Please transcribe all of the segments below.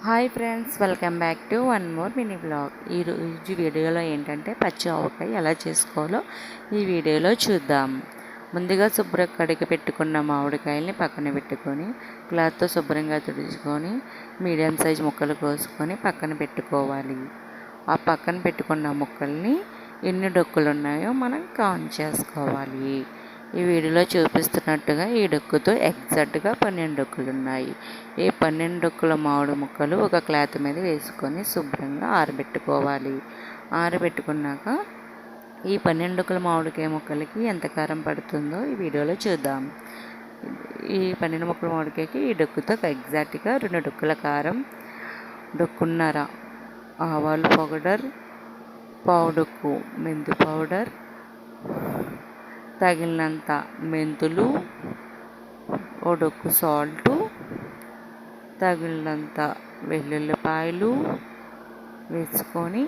Hi friends, welcome back to one more mini blog. ఈరోజు వీడియోలో ఏంటంటే పచ్చి ఆవకాయ ఎలా చేసుకోవాలో ఈ వీడియోలో చూద్దాం. ముందుగా కడిగి పెట్టుకున్న మామిడికాయల్ని పక్కన పెట్టుకొని క్లాత్తో శుభ్రంగా తుడుచుకొని మీడియం సైజ్ ముక్కలు కోసుకొని పక్కన పెట్టుకోవాలి. ఆ పక్కన పెట్టుకున్న ముక్కల్ని ఎన్ని డొక్కులు ఉన్నాయో మనం కౌంట్ చేసుకోవాలి. ఈ వీడియోలో చూపిస్తున్నట్టుగా ఈ డొక్కుతో ఎగ్జాక్ట్గా 12 డొక్కులు ఉన్నాయి. ఈ 12 డొక్కుల మామిడి ముక్కలు ఒక క్లాత్ మీద వేసుకొని శుభ్రంగా ఆరబెట్టుకోవాలి. ఆరబెట్టుకున్నాక ఈ 12 డొక్కుల మామిడికాయ ముక్కలకి ఎంత కారం పడుతుందో ఈ వీడియోలో చూద్దాం. ఈ 12 ముక్కల మామిడికాయకి ఈ డొక్కుతో ఎగ్జాక్ట్గా 2 డొక్కుల కారం, డొక్కున్నర ఆవాలు పౌడర్, పావు డొక్కు మెంతు పౌడర్, తగిలినంత మెంతులు, ఓ డొక్కు సాల్టు, తగిలినంత వెల్లుల్లిపాయలు వేసుకొని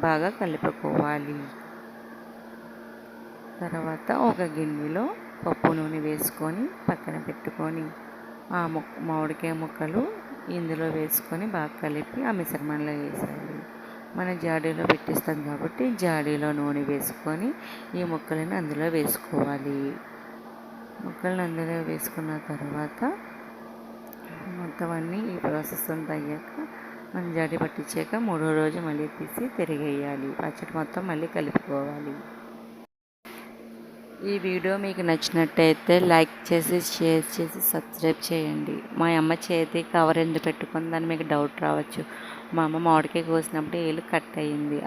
బాగా కలుపుకోవాలి. తర్వాత ఒక గిన్నెలో పప్పు నూనె వేసుకొని పక్కన పెట్టుకొని ఆ మామిడికాయ ముక్కలు ఇందులో వేసుకొని బాగా కలిపి ఆ మిశ్రమంలో వేసేయాలి. మన జాడీలో పెట్టిస్తాం కాబట్టి జాడీలో నూనె వేసుకొని ఈ ముక్కలను అందులో వేసుకోవాలి. ముక్కలను అందులో వేసుకున్న తర్వాత మొత్తం అన్నీ ఈ ప్రాసెస్ అంతా అయ్యాక మనం జాడీ పట్టించాక 3వ రోజు మళ్ళీ తీసి తిరిగేయాలి. పచ్చడి మొత్తం మళ్ళీ కలుపుకోవాలి. ఈ వీడియో మీకు నచ్చినట్టయితే లైక్ చేసి, షేర్ చేసి, సబ్స్క్రైబ్ చేయండి. మా అమ్మ చేతి కవర్ ఎందుకు పెట్టుకుందని మీకు డౌట్ రావచ్చు. మా అమ్మ మామిడికాయ కోసినప్పుడు ఏలు కట్ అయ్యింది.